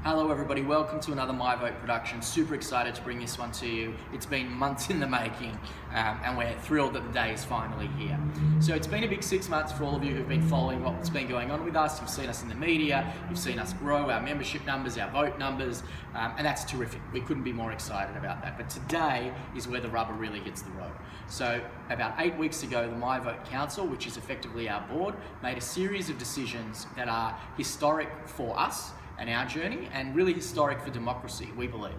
Hello everybody, welcome to another MiVote production. Super excited to bring this one to you. It's been months in the making and we're thrilled that the day is finally here. So it's been a big 6 months for all of you who've been following what's been going on with us. You've seen us in the media, you've seen us grow our membership numbers, our vote numbers, and that's terrific. We couldn't be more excited about that. But today is where the rubber really hits the road. So about 8 weeks ago, the MiVote Council, which is effectively our board, made a series of decisions that are historic for us and our journey, and really historic for democracy, we believe.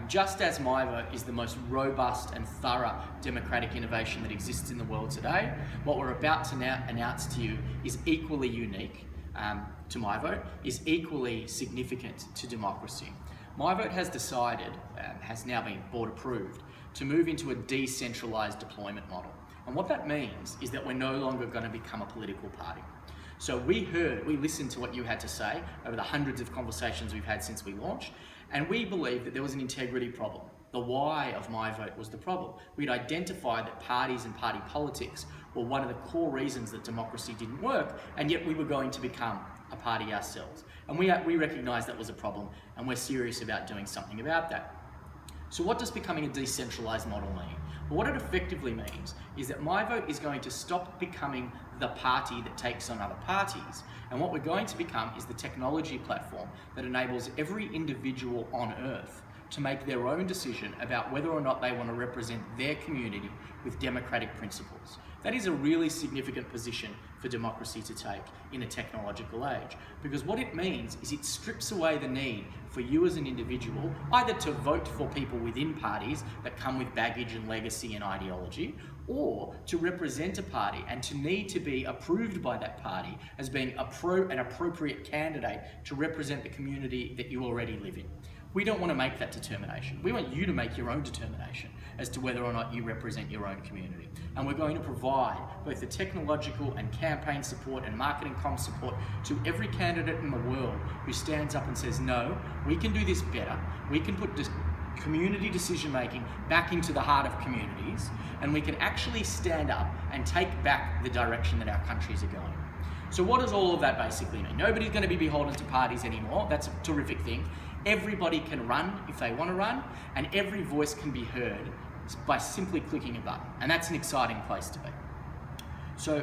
Just as MiVote is the most robust and thorough democratic innovation that exists in the world today, what we're about to now announce to you is equally unique to MiVote, is equally significant to democracy. MiVote has decided, has now been board approved, to move into a decentralised deployment model. And what that means is that we're no longer going to become a political party. So we listened to what you had to say over the hundreds of conversations we've had since we launched, and we believed that there was an integrity problem. The why of MiVote was the problem. We'd identified that parties and party politics were one of the core reasons that democracy didn't work, and yet we were going to become a party ourselves. And we recognised that was a problem, and we're serious about doing something about that. So what does becoming a decentralised model mean? Well, what it effectively means is that MiVote is going to stop becoming the party that takes on other parties. And what we're going to become is the technology platform that enables every individual on earth to make their own decision about whether or not they want to represent their community with democratic principles. That is a really significant position for democracy to take in a technological age, because what it means is it strips away the need for you as an individual either to vote for people within parties that come with baggage and legacy and ideology, or to represent a party and to need to be approved by that party as being an appropriate candidate to represent the community that you already live in. We don't want to make that determination. We want you to make your own determination as to whether or not you represent your own community. And we're going to provide both the technological and campaign support and marketing comms support to every candidate in the world who stands up and says, no, we can do this better. We can put community decision making back into the heart of communities, and we can actually stand up and take back the direction that our countries are going. So what does all of that basically mean? Nobody's going to be beholden to parties anymore. That's a terrific thing. Everybody can run if they want to run, and every voice can be heard by simply clicking a button, and that's an exciting place to be. So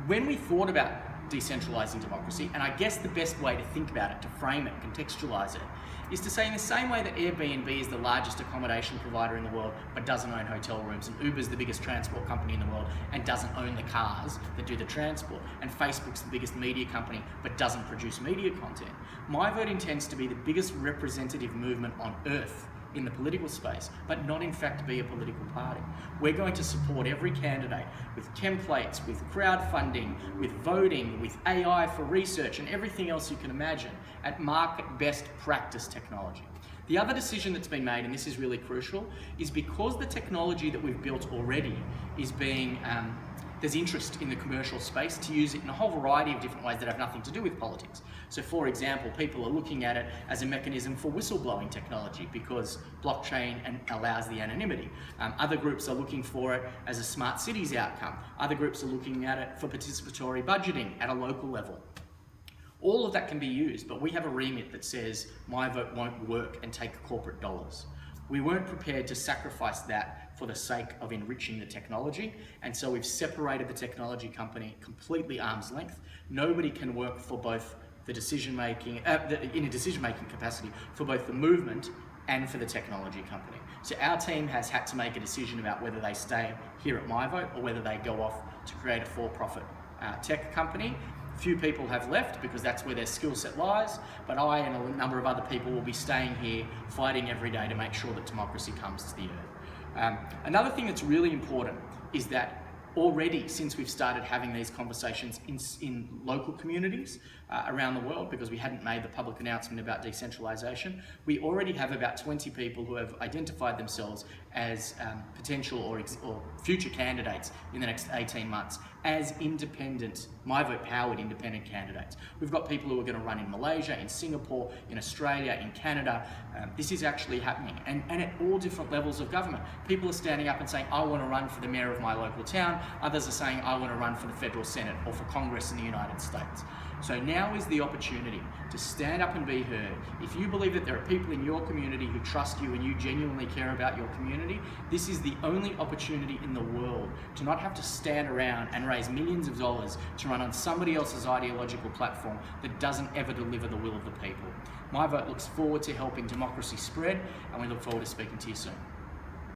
when we thought about decentralising democracy, and I guess the best way to think about it, to frame it, contextualise it, is to say in the same way that Airbnb is the largest accommodation provider in the world but doesn't own hotel rooms, and Uber's the biggest transport company in the world and doesn't own the cars that do the transport, and Facebook's the biggest media company but doesn't produce media content, MiVote intends to be the biggest representative movement on earth in the political space, but not in fact be a political party. We're going to support every candidate with templates, with crowdfunding, with voting, with AI for research and everything else you can imagine at market best practice technology. The other decision that's been made, and this is really crucial, is because the technology that we've built already is being there's interest in the commercial space to use it in a whole variety of different ways that have nothing to do with politics. So for example, people are looking at it as a mechanism for whistleblowing technology because blockchain allows the anonymity. Other groups are looking for it as a smart cities outcome. Other groups are looking at it for participatory budgeting at a local level. All of that can be used, but we have a remit that says MiVote won't work and take corporate dollars. We weren't prepared to sacrifice that for the sake of enriching the technology, and so we've separated the technology company completely arm's length. Nobody can work for both the decision-making, in a decision-making capacity for both the movement and for the technology company. So our team has had to make a decision about whether they stay here at MiVote or whether they go off to create a for-profit tech company. Few people have left because that's where their skill set lies, but I and a number of other people will be staying here fighting every day to make sure that democracy comes to the earth. Another thing that's really important is that already, since we've started having these conversations in local communities around the world, because we hadn't made the public announcement about decentralisation, we already have about 20 people who have identified themselves as potential or future candidates in the next 18 months as independent, MiVote-powered independent candidates. We've got people who are going to run in Malaysia, in Singapore, in Australia, in Canada. This is actually happening, and at all different levels of government. People are standing up and saying, I want to run for the mayor of my local town. Others are saying, I want to run for the federal Senate or for Congress in the United States. So now is the opportunity to stand up and be heard. If you believe that there are people in your community who trust you and you genuinely care about your community, this is the only opportunity in the world to not have to stand around and raise millions of dollars to run on somebody else's ideological platform that doesn't ever deliver the will of the people. MiVote looks forward to helping democracy spread, and we look forward to speaking to you soon.